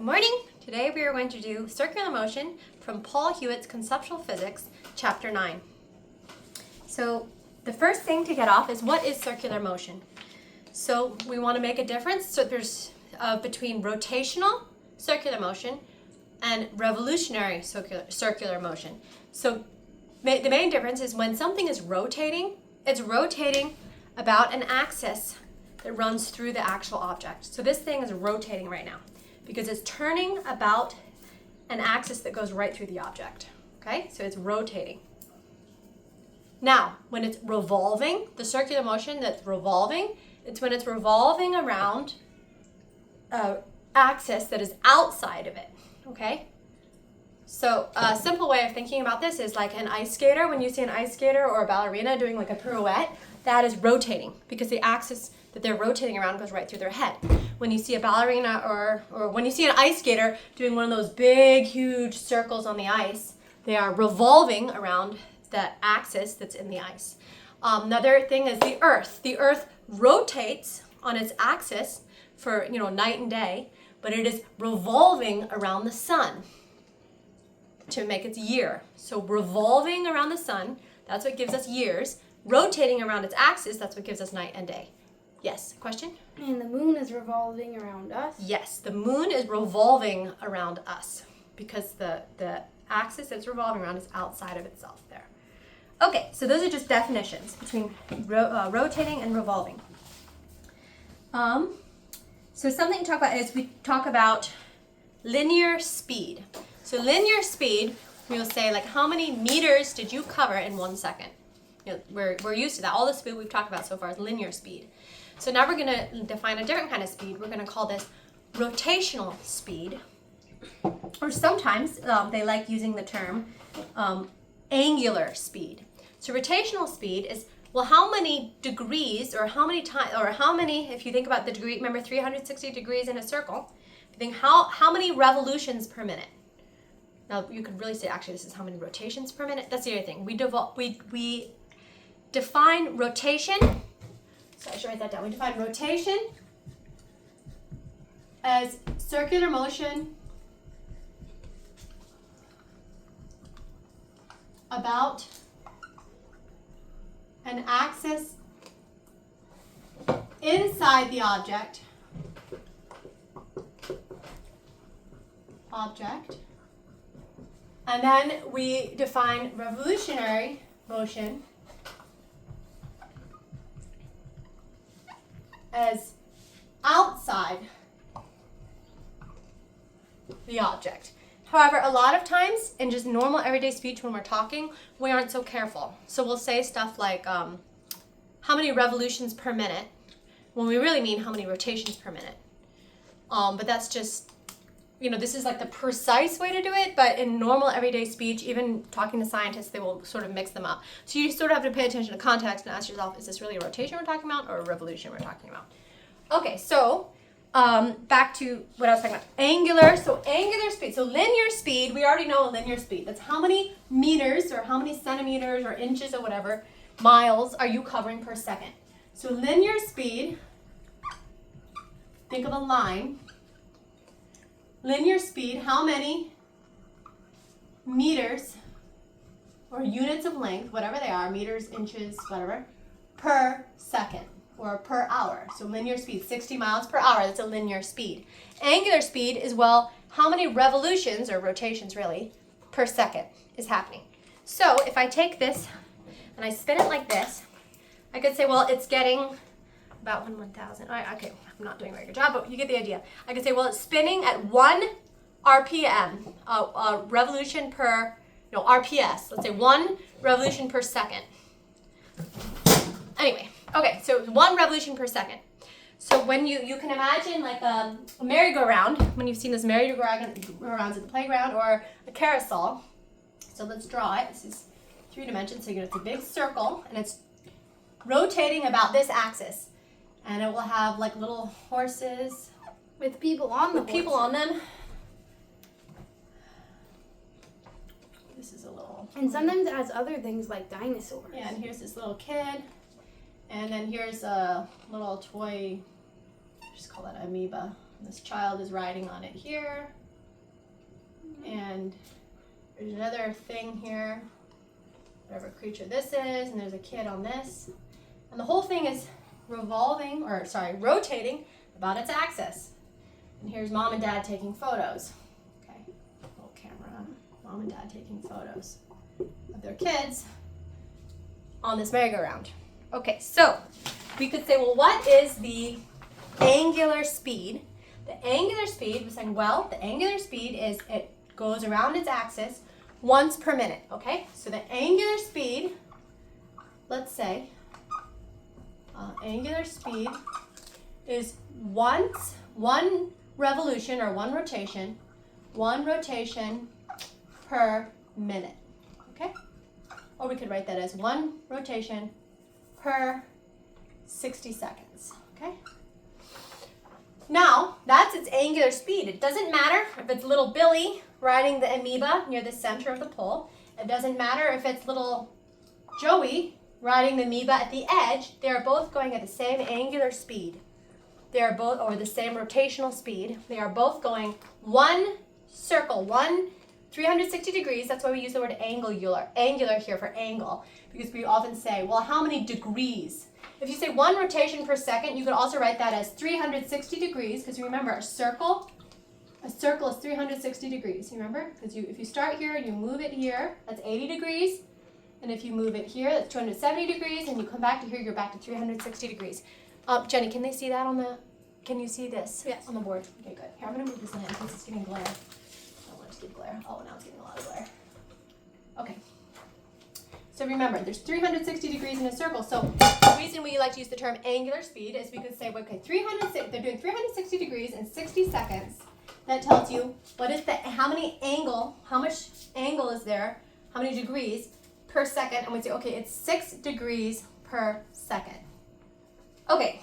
Good morning. Today we are going to do circular motion from Paul Hewitt's Conceptual Physics, Chapter 9. So the first thing to get off is, what is circular motion? So we want to make a difference. So there's between rotational circular motion and revolutionary circular motion. So the main difference is when something is rotating, it's rotating about an axis that runs through the actual object. So this thing is rotating right now because it's turning about an axis that goes right through the object. Okay, so it's rotating. Now, when it's revolving, the circular motion that's revolving, it's when it's revolving around an axis that is outside of it. Okay? So a simple way of thinking about this is like an ice skater. When you see an ice skater or a ballerina doing like a pirouette, that is rotating because the axis that they're rotating around goes right through their head. When you see a ballerina or when you see an ice skater doing one of those big, huge circles on the ice, they are revolving around the axis that's in the ice. Another thing is the Earth. The Earth rotates on its axis for night and day, but it is revolving around the sun to make its year. So revolving around the sun, that's what gives us years. Rotating around its axis, that's what gives us night and day. Yes, question? And the moon is revolving around us? Yes, the moon is revolving around us because the axis that's revolving around is outside of itself there. Okay, so those are just definitions between rotating and revolving. So something to talk about is we talk about linear speed. So linear speed, we'll say like how many meters did you cover in 1 second? We're used to that. All the speed we've talked about so far is linear speed. So now we're going to define a different kind of speed. We're going to call this rotational speed. Or sometimes they like using the term angular speed. So rotational speed is, well, how many degrees or how many times, or how many, if you think about the degree, remember 360 degrees in a circle, you think how many revolutions per minute. Now you could really say actually this is how many rotations per minute. That's the other thing. We define rotation, so I should write that down. We define rotation as circular motion about an axis inside the object, and then we define revolutionary motion as outside the object. However, a lot of times in just normal everyday speech when we're talking, we aren't so careful. So we'll say stuff like how many revolutions per minute when we really mean how many rotations per minute. But that's just, this is like the precise way to do it, but in normal everyday speech, even talking to scientists, they will sort of mix them up. So you sort of have to pay attention to context and ask yourself, is this really a rotation we're talking about or a revolution we're talking about? Okay, so back to what I was talking about. Angular speed. So linear speed, we already know a linear speed. That's how many meters or how many centimeters or inches or whatever, miles are you covering per second. So linear speed, think of a line. Linear speed, how many meters or units of length, whatever they are, meters, inches, whatever, per second or per hour. So linear speed, 60 miles per hour, that's a linear speed. Angular speed is, well, how many revolutions, or rotations really, per second is happening. So if I take this and I spin it like this, I could say, well, it's getting about 1,000. Okay, I'm not doing a very good job, but you get the idea. I could say, well, it's spinning at 1 RPM, revolution per, RPS. Let's say 1 revolution per second. Anyway, okay, so 1 revolution per second. So when you can imagine like a merry-go-round, when you've seen this merry-go-rounds at the playground, or a carousel. So let's draw it. This is 3 dimensions, so it's a big circle, and it's rotating about this axis. And it will have like little horses with people on them. This is a little. And sometimes it has other things like dinosaurs. Yeah, and here's this little kid. And then here's a little toy, just call that amoeba. This child is riding on it here. And there's another thing here, whatever creature this is, and there's a kid on this. And the whole thing is rotating about its axis. And here's mom and dad taking photos. Okay, little camera, mom and dad taking photos of their kids on this merry-go-round. Okay, so we could say, well, what is the angular speed? The angular speed, we're saying, well, the angular speed is it goes around its axis once per minute, okay? So the angular speed, let's say, angular speed is one revolution or one rotation per minute, okay? Or we could write that as one rotation per 60 seconds, okay? Now, that's its angular speed. It doesn't matter if it's little Billy riding the amoeba near the center of the pole. It doesn't matter if it's little Joey riding the amoeba at the edge. They're both going at the same angular speed. They are both, or the same rotational speed. They are both going one circle, 360 degrees. That's why we use the word angular here for angle, because we often say, well, how many degrees? If you say one rotation per second, you could also write that as 360 degrees, because remember, a circle is 360 degrees, you remember? Because if you start here and you move it here, that's 80 degrees. And if you move it here, that's 270 degrees, and you come back to here, you're back to 360 degrees. Jenny, can they see that can you see this? Yes. On the board? Okay, good. Here, I'm going to move this in because it's getting glare. I don't want it to get glare. Oh, now it's getting a lot of glare. Okay. So remember, there's 360 degrees in a circle. So the reason we like to use the term angular speed is we could say, okay, they're doing 360 degrees in 60 seconds. That tells you how much angle is there, how many degrees per second, and we say, okay, it's 6 degrees per second. Okay,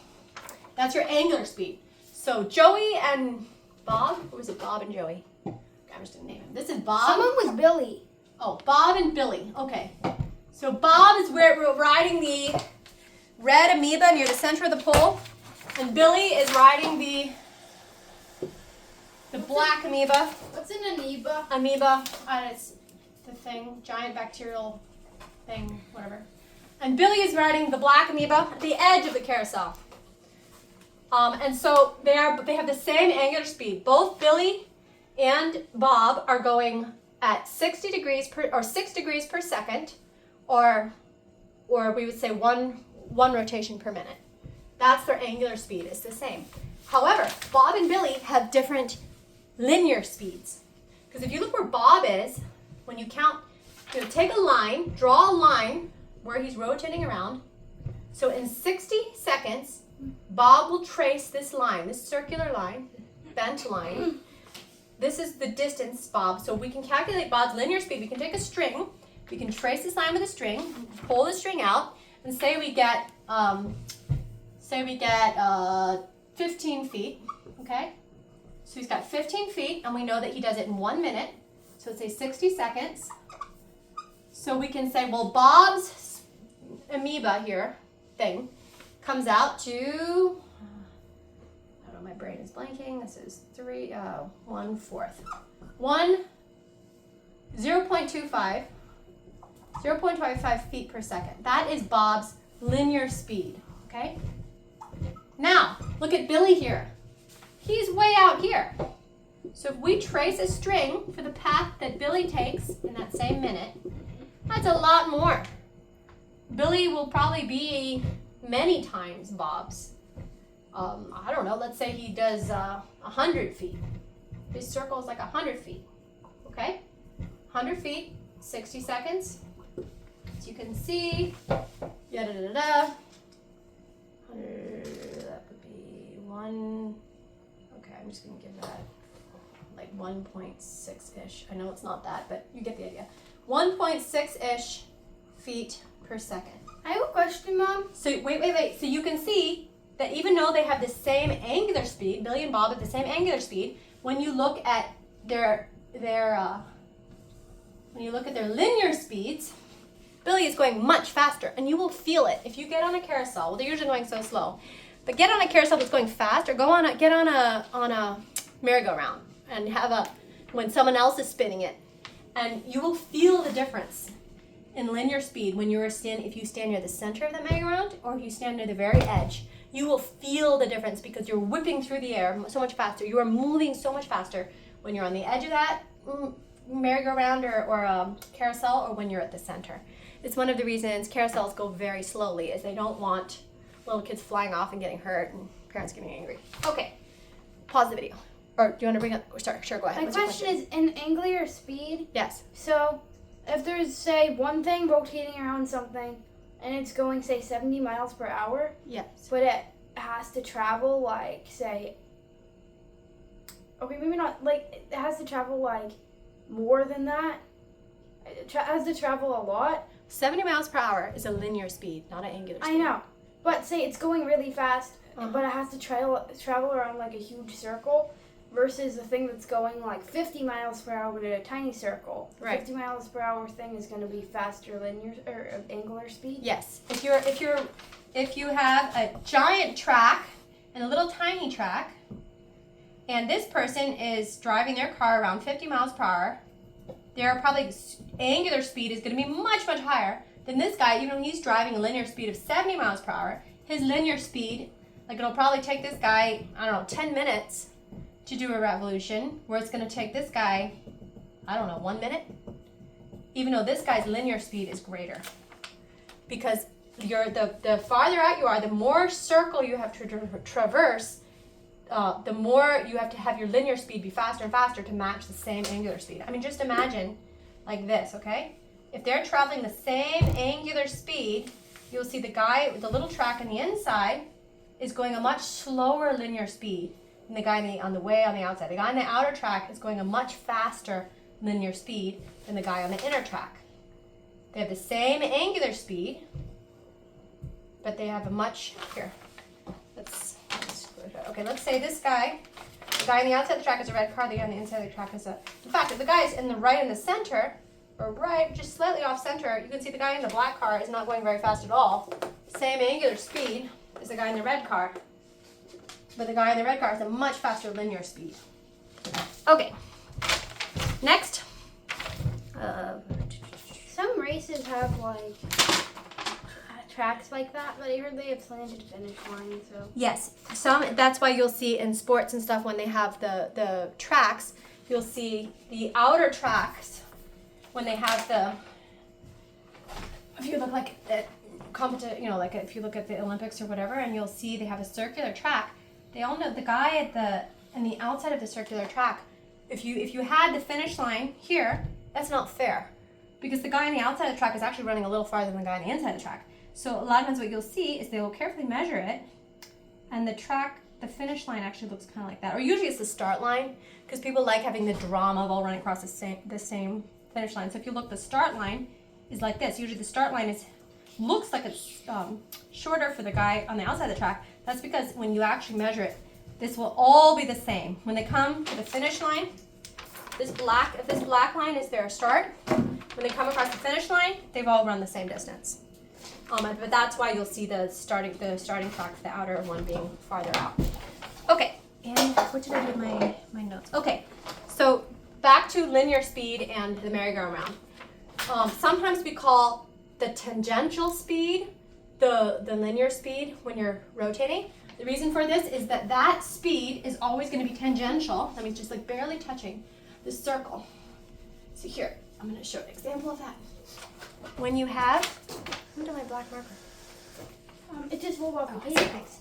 that's your angular speed. So Joey and Bob, or was it Bob and Joey? I'm just gonna name him. This is Bob. Someone was Billy. Oh, Bob and Billy. Okay. So Bob is where we're riding the red amoeba near the center of the pole, and Billy is riding the black amoeba. What's an amoeba? Amoeba, it's the thing, giant bacterial thing, whatever. And Billy is riding the black amoeba at the edge of the carousel. And so they have the same angular speed. Both Billy and Bob are going at 6 degrees per second, or we would say one rotation per minute. That's their angular speed. It's the same. However, Bob and Billy have different linear speeds. Because if you look where Bob is, when you count, take a line, draw a line where he's rotating around. So in 60 seconds, Bob will trace this line, this circular line, bent line. This is the distance, Bob. So we can calculate Bob's linear speed. We can take a string, we can trace this line with a string, pull the string out, and say we get 15 feet, okay? So he's got 15 feet, and we know that he does it in 1 minute. So let's say 60 seconds. So we can say, well, Bob's amoeba here, thing, comes out to, I don't know, my brain is blanking. This is 1/4. 0.25 feet per second. That is Bob's linear speed, okay? Now, look at Billy here. He's way out here. So if we trace a string for the path that Billy takes in that same minute, that's a lot more. Billy will probably be many times Bob's. I don't know, let's say he does 100 feet. His circle is like 100 feet, okay? 100 feet, 60 seconds. As you can see, that would be okay, I'm just gonna give that like 1.6-ish. I know it's not that, but you get the idea. 1.6-ish feet per second. I have a question, Mom. So wait. So you can see that even though they have the same angular speed, Billy and Bob have the same angular speed, when you look at their linear speeds, Billy is going much faster, and you will feel it. If you get on a carousel, well, they're usually going so slow, But get on a carousel that's going fast, or get on a merry-go-round and when someone else is spinning it, and you will feel the difference in linear speed when if you stand near the center of the merry-go-round or if you stand near the very edge. You will feel the difference because you're whipping through the air so much faster. You are moving so much faster when you're on the edge of that merry-go-round or carousel, or when you're at the center. It's one of the reasons carousels go very slowly, is they don't want little kids flying off and getting hurt and parents getting angry. Okay, pause the video. Or do you want to bring up? Sure, go ahead. My question is, in angular speed, Yes. so if there's, say, one thing rotating around something and it's going, say, 70 miles per hour, Yes. but it has to travel, like, say, okay, maybe not, like, it has to travel, like, more than that. It has to travel a lot. 70 miles per hour is a linear speed, not an angular speed. I know. But say it's going really fast, Uh-huh. but it has to travel around like a huge circle versus the thing that's going like 50 miles per hour but at a tiny circle. The Right. 50 miles per hour thing is going to be faster linear or angular speed. Yes. If you have a giant track and a little tiny track, and this person is driving their car around 50 miles per hour, their probably angular speed is going to be much, much higher than this guy. Even though he's driving a linear speed of 70 miles per hour, his linear speed, like it'll probably take this guy, 10 minutes to do a revolution, where it's going to take this guy, 1 minute. Even though this guy's linear speed is greater. Because the farther out you are, the more circle you have to traverse, the more you have to have your linear speed be faster and faster to match the same angular speed. I mean, just imagine like this, okay? If they're traveling the same angular speed, you'll see the guy with the little track on the inside is going a much slower linear speed than the guy on the outside. The guy on the outer track is going a much faster linear speed than the guy on the inner track. They have the same angular speed, but they have a much, okay, let's say this guy, the guy on the outside of the track is a red car, the guy on the inside of the track is in fact, if the guy is in the right in the center, or right, just slightly off center, you can see the guy in the black car is not going very fast at all. Same angular speed as the guy in the red car, but the guy in the red car has a much faster linear speed. Okay, next. Some races have like tracks like that, but I heard they have slanted finish lines. So Yes, that's why you'll see in sports and stuff when they have the tracks, you'll see the outer tracks when they have if you look like at like if you look at the Olympics or whatever, and you'll see they have a circular track. They all know the guy on the outside of the circular track. If you had the finish line here, that's not fair, because the guy on the outside of the track is actually running a little farther than the guy on the inside of the track. So a lot of times what you'll see is they will carefully measure it, and the finish line actually looks kind of like that. Or usually it's the start line, because people like having the drama of all running across the same finish line. So if you look, the start line is like this. Usually the start line looks like it's shorter for the guy on the outside of the track. That's because when you actually measure it, this will all be the same. When they come to the finish line, if this black line is their start, when they come across the finish line, they've all run the same distance. But that's why you'll see the starting track, the outer one being farther out. Okay, and what did I do with my notes? Okay, so back to linear speed and the merry-go-round. Sometimes we call the tangential speed the linear speed when you're rotating. The reason for this is that speed is always going to be tangential. That means just like barely touching the circle. So here, I'm going to show an example of that. When you have, I'm doing my black marker. it just rolled off the Okay, page. thanks.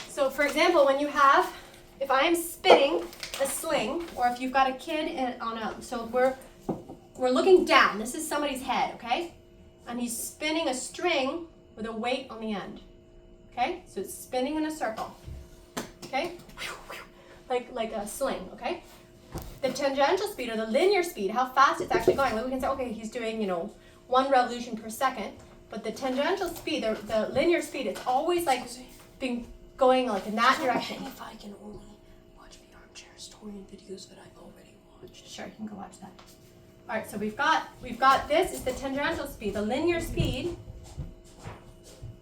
So for example, when you have, if I am spinning a sling, or if you've got a kid so we're looking down. This is somebody's head, okay? And he's spinning a string with a weight on the end. Okay? So it's spinning in a circle. Okay? Like a sling, okay? The tangential speed, or the linear speed, how fast it's actually going. Like we can say, okay, he's doing, 1 revolution per second. But the tangential speed, the linear speed, it's always like going like in that direction. If I can only watch the armchair historian videos that I've already watched. Sure, you can go watch that. All right, so we've got this is the tangential speed. The linear speed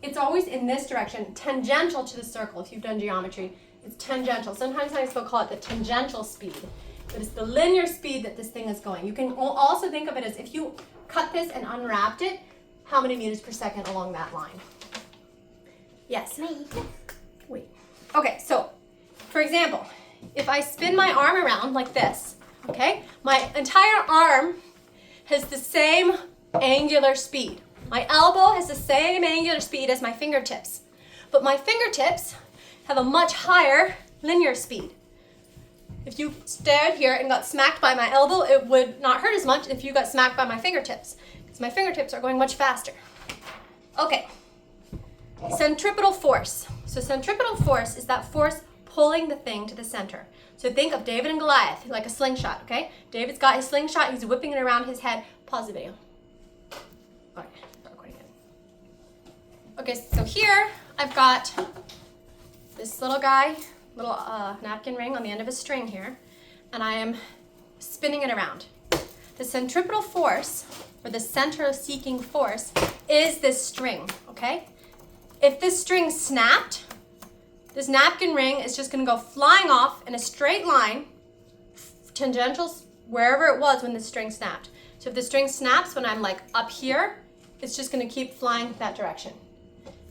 it's always in this direction, tangential to the circle. If you've done geometry, it's tangential. Sometimes science will call it the tangential speed, but it's the linear speed that this thing is going. You can also think of it as if you cut this and unwrapped it, how many meters per second along that line? Yes? Wait. Okay, so for example, if I spin my arm around like this, okay, my entire arm has the same angular speed. My elbow has the same angular speed as my fingertips, but my fingertips have a much higher linear speed. If you stared here and got smacked by my elbow, it would not hurt as much if you got smacked by my fingertips, because my fingertips are going much faster. Okay, centripetal force. So centripetal force is that force pulling the thing to the center. So think of David and Goliath, like a slingshot, okay? David's got his slingshot, he's whipping it around his head. Pause the video. Okay, start recording again. Okay, so here I've got this little guy, little napkin ring on the end of a string here, and I am spinning it around. The centripetal force, or the center-seeking force, is this string, okay? If this string snapped, this napkin ring is just going to go flying off in a straight line, tangential wherever it was when the string snapped. So if the string snaps when I'm like up here, it's just going to keep flying that direction.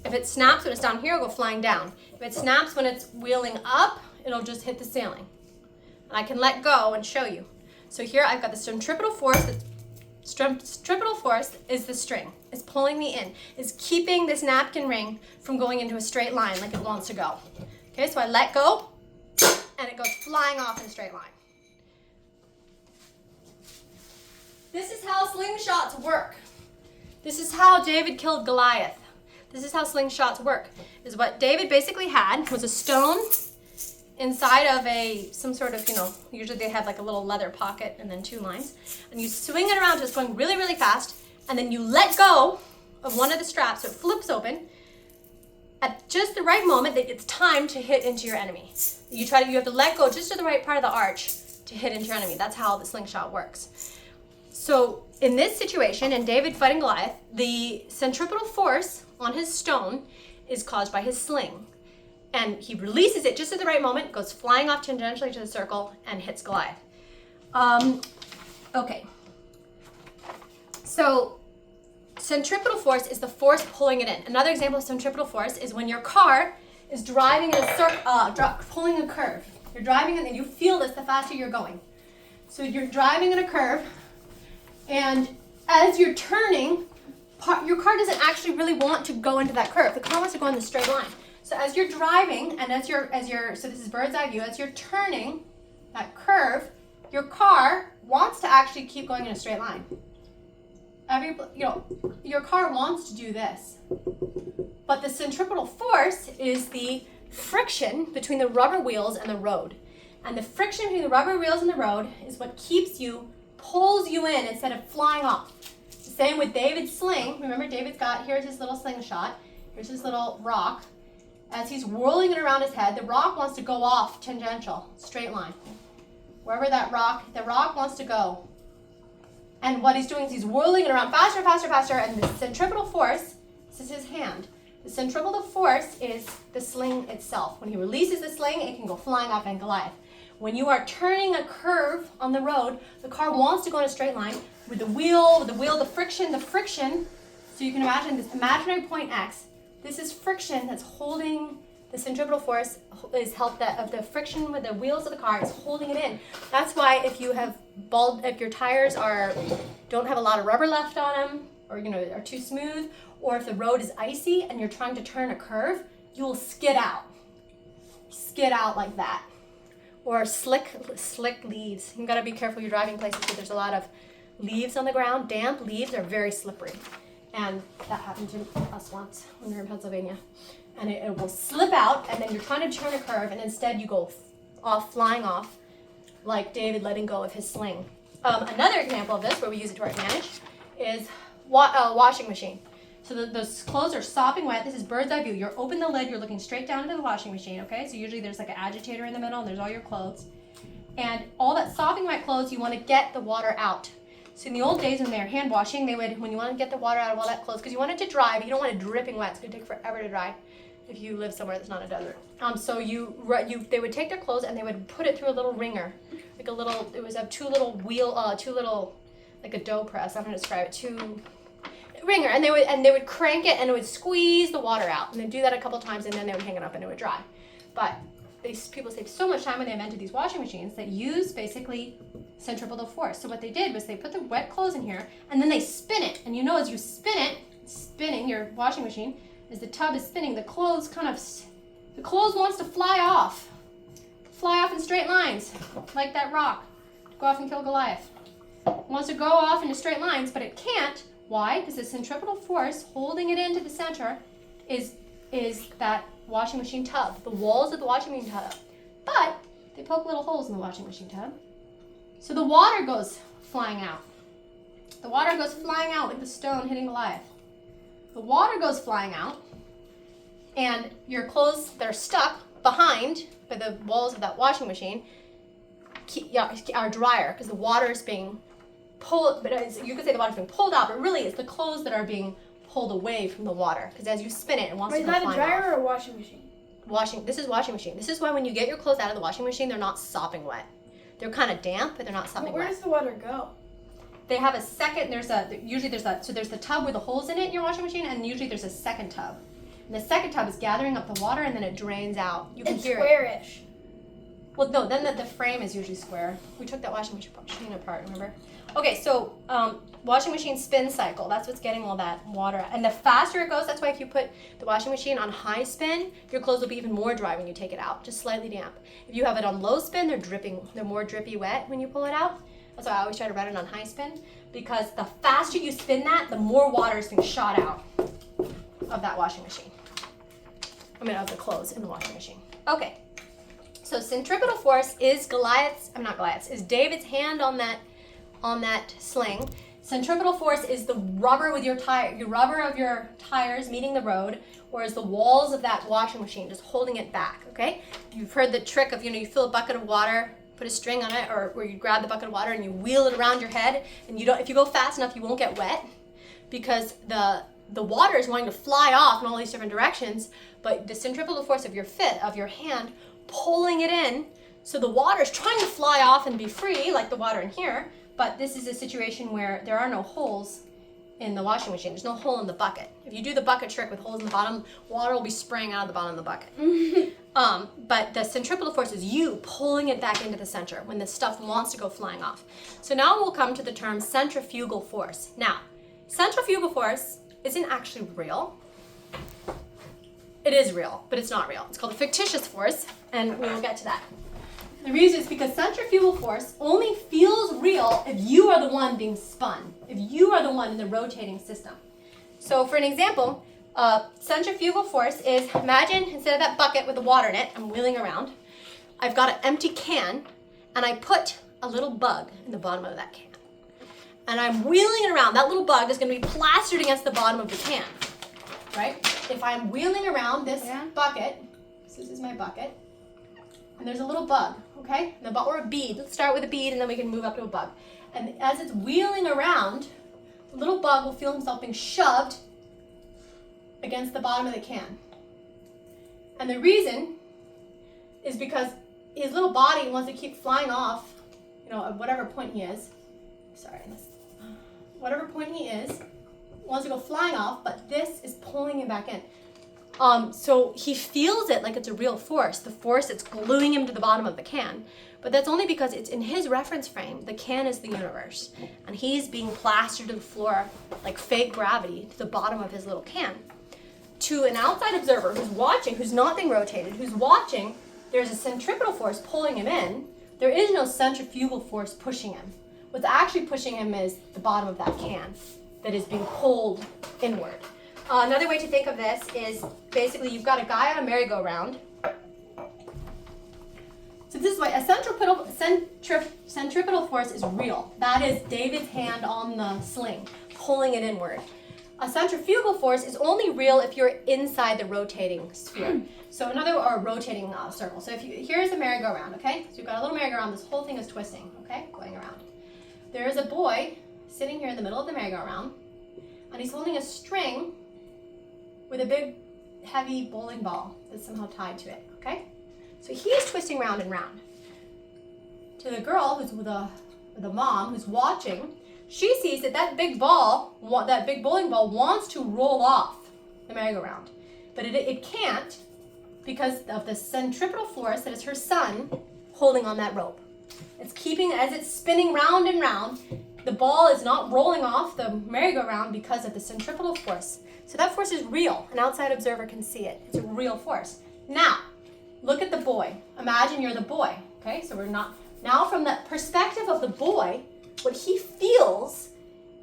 If it snaps when it's down here, it'll go flying down. If it snaps when it's wheeling up, it'll just hit the ceiling. And I can let go and show you. So here I've got the centripetal force. The centripetal force is the string. It's pulling me in. It's keeping this napkin ring from going into a straight line like it wants to go. Okay, so I let go, and it goes flying off in a straight line. This is how slingshots work. This is how David killed Goliath. This is how slingshots work. Is what David basically had was a stone inside of some sort of, usually they have like a little leather pocket and then two lines. And you swing it around so it's going really, really fast. And then you let go of one of the straps so it flips open at just the right moment that it's time to hit into your enemy. You have to let go just to the right part of the arch to hit into your enemy. That's how the slingshot works. So in this situation, in David fighting Goliath, the centripetal force on his stone is caused by his sling. And he releases it just at the right moment, goes flying off tangentially to the circle, and hits Goliath. Okay. So centripetal force is the force pulling it in. Another example of centripetal force is when your car is driving in a circle, pulling a curve. You're driving and you feel this the faster you're going. So you're driving in a curve, and as you're turning, your car doesn't actually really want to go into that curve. The car wants to go in the straight line. So as you're driving, and so this is bird's eye view, as you're turning that curve, your car wants to actually keep going in a straight line. Your car wants to do this. But the centripetal force is the friction between the rubber wheels and the road. And the friction between the rubber wheels and the road is what pulls you in instead of flying off. The same with David's sling. Remember, here's his little slingshot. Here's his little rock. As he's whirling it around his head, the rock wants to go off tangential, straight line. Wherever the rock wants to go. And what he's doing is he's whirling it around faster, faster, faster, and the centripetal force, this is his hand. The centripetal force is the sling itself. When he releases the sling, it can go flying off in Goliath. When you are turning a curve on the road, the car wants to go in a straight line with the friction. So you can imagine this imaginary point X. This is friction that's holding the centripetal force of the friction with the wheels of the car is holding it in. That's why if your tires don't have a lot of rubber left on them, or are too smooth, or if the road is icy and you're trying to turn a curve, you will skid out like that. Or slick leaves. You gotta be careful you're driving places where there's a lot of leaves on the ground. Damp leaves are very slippery. And that happened to us once when we were in Pennsylvania. And it will slip out, and then you're trying to turn a curve, and instead you go flying off, like David letting go of his sling. Another example of this, where we use it to our advantage, is a washing machine. So those clothes are sopping wet. This is bird's eye view. You're open the lid, you're looking straight down into the washing machine, okay? So usually there's like an agitator in the middle, and there's all your clothes. And all that sopping wet clothes, you want to get the water out. So in the old days when they were hand washing, they would, when you want to get the water out of all that clothes, because you want it to dry, but you don't want it dripping wet. It's going to take forever to dry if you live somewhere that's not a desert. So they would take their clothes and they would put it through a little wringer, like a little. It was a like a dough press. I'm going to describe it. Wringer, and they would crank it and it would squeeze the water out, and they'd do that a couple times, and then they would hang it up and it would dry. But people saved so much time when they invented these washing machines that used basically centripetal force. So what they did was they put the wet clothes in here and then they spin it. And you know, as you spin it, spinning your washing machine, as the tub is spinning, the clothes wants to fly off in straight lines, like that rock, to go off and kill Goliath. It wants to go off into straight lines, but it can't. Why? Because the centripetal force holding it into the center is that washing machine tub, the walls of the washing machine tub. But they poke little holes in the washing machine tub. So the water goes flying out. The water goes flying out like the stone hitting Goliath. The water goes flying out, and your clothes that are stuck behind by the walls of that washing machine are drier because the water is being pulled. But you could say the water is being pulled out, but really it's the clothes that are being pulled away from the water, because as you spin it, it wants to go flying off. Is that a dryer or a washing machine? This is washing machine. This is why when you get your clothes out of the washing machine, they're not sopping wet. They're kind of damp, but they're not sopping Where wet. does the water go? They have a second. There's the tub with the holes in it in your washing machine, and usually there's a second tub. And the second tub is gathering up the water, and then it drains out. You can hear it. Squarish. Well, no, then the frame is usually square. We took that washing machine apart, remember? Okay, so washing machine spin cycle, that's what's getting all that water out. And the faster it goes, that's why if you put the washing machine on high spin, your clothes will be even more dry when you take it out, just slightly damp. If you have it on low spin, they're more drippy wet when you pull it out. That's why I always try to run it on high spin, because the faster you spin that, the more water is being shot out of that washing machine. Of the clothes in the washing machine. Okay. So centripetal force is David's hand on that sling. Centripetal force is the rubber with your rubber of your tires meeting the road, or is the walls of that washing machine just holding it back, okay? You've heard the trick of, you fill a bucket of water, put a string on it, or where you grab the bucket of water and you wheel it around your head, and if you go fast enough, you won't get wet, because the water is wanting to fly off in all these different directions, but the centripetal force of your hand, pulling it in, so the water is trying to fly off and be free, like the water in here, but this is a situation where there are no holes in the washing machine. There's no hole in the bucket. If you do the bucket trick with holes in the bottom, water will be spraying out of the bottom of the bucket. But the centripetal force is you pulling it back into the center when the stuff wants to go flying off. So now we'll come to the term centrifugal force. Now, centrifugal force isn't actually real. It is real, but it's not real. It's called a fictitious force, and we will get to that. The reason is because centrifugal force only feels real if you are the one being spun, if you are the one in the rotating system. So for an example, centrifugal force is, imagine instead of that bucket with the water in it, I'm wheeling around, I've got an empty can, and I put a little bug in the bottom of that can. And I'm wheeling it around. That little bug is going to be plastered against the bottom of the can, right? If I'm wheeling around this bucket, this is my bucket, and there's a little bug, okay? Or a bead. Let's start with a bead, and then we can move up to a bug. And as it's wheeling around, the little bug will feel himself being shoved against the bottom of the can. And the reason is because his little body wants to keep flying off, at whatever point he is. Whatever point he is, wants to go flying off, but this is pulling him back in. So he feels it like it's a real force, the force that's gluing him to the bottom of the can. But that's only because it's in his reference frame. The can is the universe, and he's being plastered to the floor like fake gravity to the bottom of his little can. To an outside observer who's watching, who's not being rotated, who's watching, there's a centripetal force pulling him in. There is no centrifugal force pushing him. What's actually pushing him is the bottom of that can that is being pulled inward. Another way to think of this is basically you've got a guy on a merry-go-round. So this is why a centripetal force is real. That is David's hand on the sling, pulling it inward. A centrifugal force is only real if you're inside the rotating sphere. So or rotating circle. So here's a merry-go-round, okay? So you've got a little merry-go-round. This whole thing is twisting, okay? Going around. There is a boy sitting here in the middle of the merry-go-round, and he's holding a string with a big, heavy bowling ball that's somehow tied to it, okay? So he's twisting round and round. To the girl who's with the mom who's watching, she sees that big ball, that big bowling ball wants to roll off the merry-go-round, but it can't because of the centripetal force that is her son holding on that rope. It's keeping, as it's spinning round and round, the ball is not rolling off the merry-go-round because of the centripetal force. So that force is real. An outside observer can see it. It's a real force. Now, look at the boy. Imagine you're the boy, okay? So now from the perspective of the boy, what he feels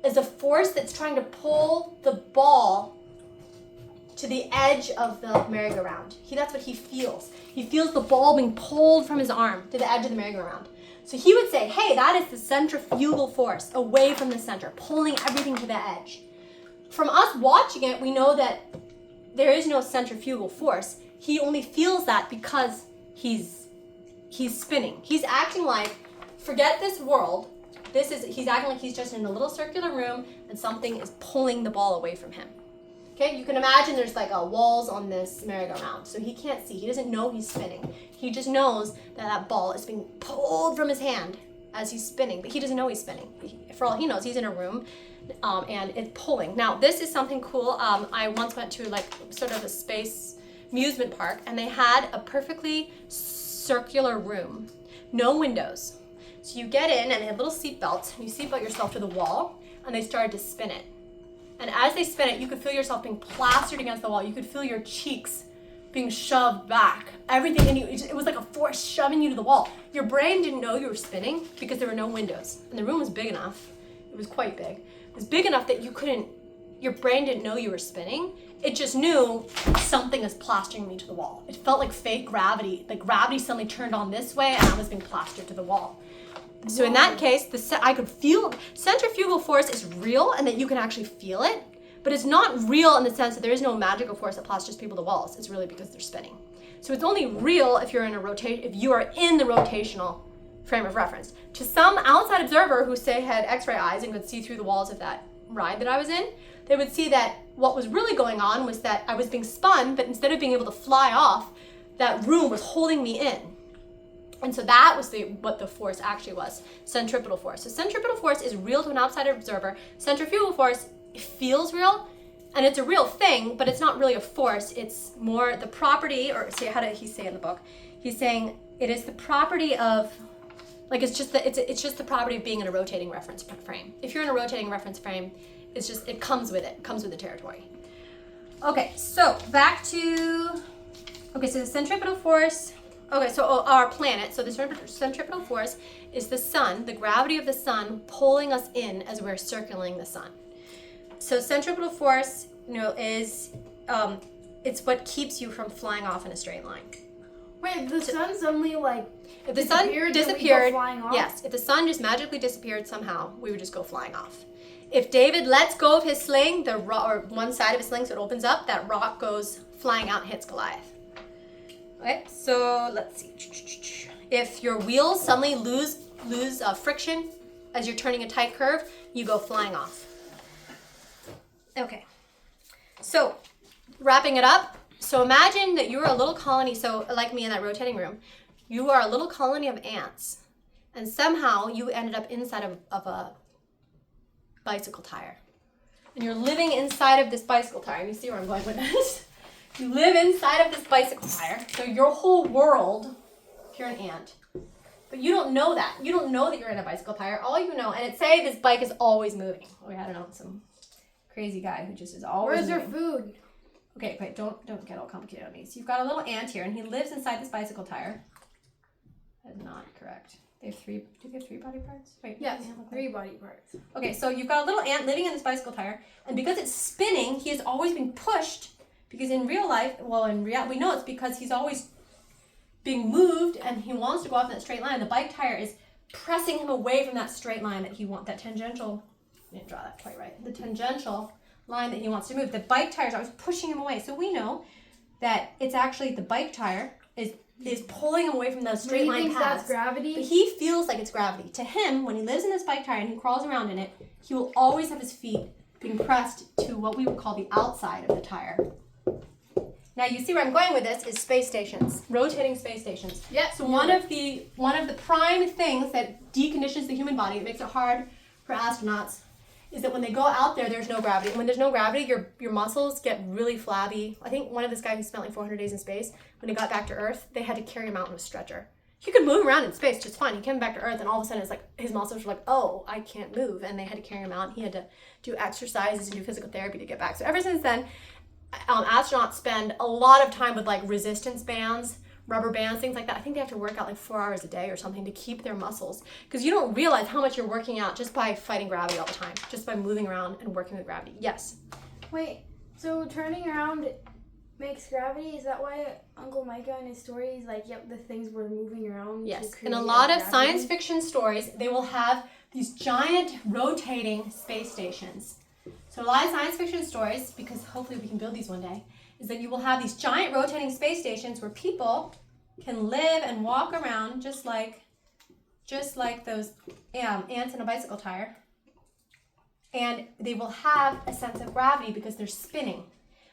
is a force that's trying to pull the ball to the edge of the merry-go-round. That's what he feels. He feels the ball being pulled from his arm to the edge of the merry-go-round. So he would say, hey, that is the centrifugal force away from the center, pulling everything to the edge. From us watching it, we know that there is no centrifugal force. He only feels that because he's spinning. He's acting like, forget this world. He's acting like he's just in a little circular room and something is pulling the ball away from him. Okay, you can imagine there's like walls on this merry-go-round, so he can't see. He doesn't know he's spinning. He just knows that ball is being pulled from his hand as he's spinning, but he doesn't know he's spinning. For all he knows, he's in a room and it's pulling. Now, this is something cool. I once went to like sort of a space amusement park, and they had a perfectly circular room, no windows. So you get in, and they had little seat belts, and you seatbelt yourself to the wall, and they started to spin it. And as they spin it, you could feel yourself being plastered against the wall. You could feel your cheeks being shoved back. Everything in you, it was like a force shoving you to the wall. Your brain didn't know you were spinning because there were no windows. And the room was big enough. It was quite big. It was big enough that your brain didn't know you were spinning. It just knew something is plastering me to the wall. It felt like fake gravity. Like gravity suddenly turned on this way and I was being plastered to the wall. So in that case, I could feel centrifugal force is real and that you can actually feel it, but it's not real in the sense that there is no magical force that plasters people to walls. It's really because they're spinning. So it's only real if you are in the rotational frame of reference. To some outside observer who say had X-ray eyes and could see through the walls of that ride that I was in, they would see that what was really going on was that I was being spun, but instead of being able to fly off, that room was holding me in. And so that was what the force actually was, centripetal force. So centripetal force is real to an outside observer. Centrifugal force feels real, and it's a real thing, but it's not really a force. It's more the property, or say, how did he say in the book? He's saying it is the property of, like it's just the property of being in a rotating reference frame. If you're in a rotating reference frame, it comes with the territory. Okay, so back to, so the centripetal force. Okay, so our planet, so the centripetal force is the sun, the gravity of the sun pulling us in as we're circling the sun. So centripetal force, is, it's what keeps you from flying off in a straight line. Wait, the sun suddenly if the sun disappeared, flying off? yes, if the sun just magically disappeared somehow, we would just go flying off. If David lets go of his sling, or one side of his sling, so it opens up, that rock goes flying out and hits Goliath. Okay, so let's see. If your wheels suddenly lose friction as you're turning a tight curve, you go flying off. Okay, so wrapping it up. So imagine that you're a little colony, so like me in that rotating room, you are a little colony of ants, and somehow you ended up inside of a bicycle tire. And you're living inside of this bicycle tire, and you see where I'm going with this? You live inside of this bicycle tire, so your whole world, if you're an ant. But you don't know that. You don't know that you're in a bicycle tire. All you know, and it say this bike is always moving. I don't know, some crazy guy who just is always moving. Where's their food? Okay, wait, don't get all complicated on me. So you've got a little ant here, and he lives inside this bicycle tire. That's not correct. Do they have three body parts? Wait, yes, 3 body parts. Okay, so you've got a little ant living in this bicycle tire, and because it's spinning, he is always being pushed. Because in real life, we know it's because he's always being moved and he wants to go off in that straight line. The bike tire is pressing him away from that straight line that tangential, I didn't draw that quite right, the tangential line that he wants to move. The bike tire is always pushing him away. So we know that it's actually the bike tire is is pulling him away from those straight line thinks paths. that's gravity. But he feels like it's gravity. To him, when he lives in this bike tire and he crawls around in it, he will always have his feet being pressed to what we would call the outside of the tire. Now you see where I'm going with this is space stations, rotating space stations. Yeah. So one of the prime things that deconditions the human body, it makes it hard for astronauts, is that when they go out there, there's no gravity. And when there's no gravity, your muscles get really flabby. I think one of this guy who spent like 400 days in space, when he got back to Earth, they had to carry him out in a stretcher. He could move around in space just fine. He came back to Earth, and all of a sudden, it's like his muscles were like, "Oh, I can't move," and they had to carry him out. He had to do exercises and do physical therapy to get back. So ever since then, astronauts spend a lot of time with like resistance bands, rubber bands, things like that. I think they have to work out like 4 hours a day or something to keep their muscles, because you don't realize how much you're working out just by fighting gravity all the time, just by moving around and working with gravity. Yes. Wait, so turning around makes gravity? Is that why Uncle Micah in his story is like, yep, the things were moving around? Yes. To In a create lot of gravity? science fiction stories, they will have these giant rotating space stations. So a lot of science fiction stories, because hopefully we can build these one day, is that you will have these giant rotating space stations where people can live and walk around just like those ants in a bicycle tire. And they will have a sense of gravity because they're spinning.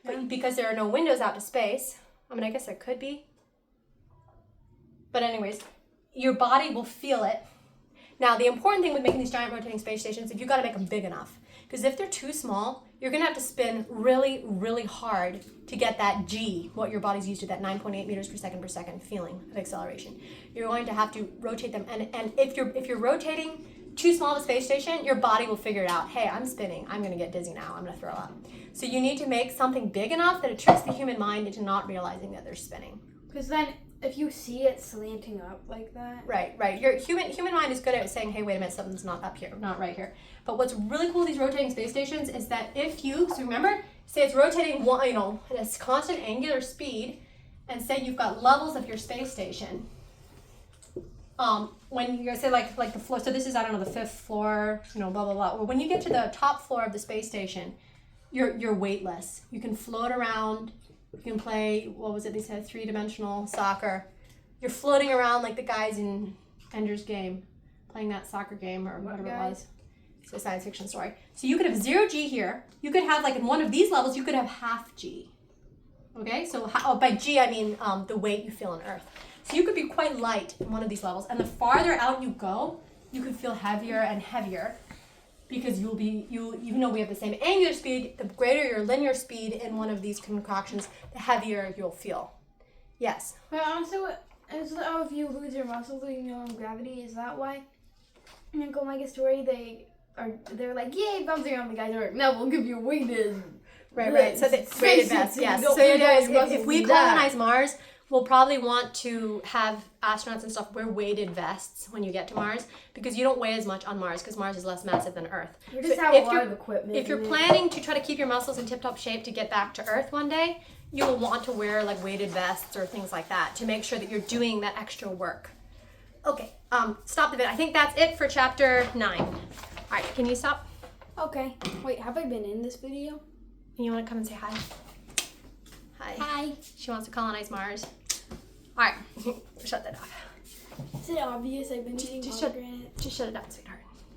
But because there are no windows out to space, I mean, I guess there could be. But anyways, your body will feel it. Now, the important thing with making these giant rotating space stations is you've got to make them big enough. Because if they're too small, you're going to have to spin really, really hard to get that G, what your body's used to, that 9.8 meters per second feeling of acceleration. You're going to have to rotate them. And if you're rotating too small of a space station, your body will figure it out. Hey, I'm spinning. I'm going to get dizzy now. I'm going to throw up. So you need to make something big enough that it tricks the human mind into not realizing that they're spinning. Because then if you see it slanting up like that. Right. Your human mind is good at saying, hey, wait a minute, something's not up here, not right here. But what's really cool with these rotating space stations is that so remember, say it's rotating at a constant angular speed, and say you've got levels of your space station. When you're say like the floor, so this is, I don't know, the 5th floor, blah blah blah. Or when you get to the top floor of the space station, you're weightless. You can float around. You can play, what was it? They said 3-dimensional soccer. You're floating around like the guys in Ender's Game, playing that soccer game or whatever it was. It's a science fiction story. So you could have 0 G here. You could have, like in one of these levels, you could have half G. Okay, so by G I mean the weight you feel on Earth. So you could be quite light in one of these levels, and the farther out you go, you could feel heavier and heavier, because even though we have the same angular speed, the greater your linear speed in one of these concoctions, the heavier you'll feel. Yes. But also, if you lose your muscles in gravity, is that why in Uncle Micah's story they're like, yay, bouncing around the guys are like, no, we'll give you weighted. Right. So the weighted vests, yes. So if we colonize Mars, we'll probably want to have astronauts and stuff wear weighted vests when you get to Mars, because you don't weigh as much on Mars, because Mars is less massive than Earth. You just have a lot of equipment. If you're planning to try to keep your muscles in tip-top shape to get back to Earth one day, you will want to wear like weighted vests or things like that to make sure that you're doing that extra work. Okay, stop the video. I think that's it for chapter 9. All right, can you stop? Okay. Wait, have I been in this video? You want to come and say hi? Hi. Hi. She wants to colonize Mars. All right, shut that off. Is it obvious I've been eating Just pomegranate? shut it down, sweetheart.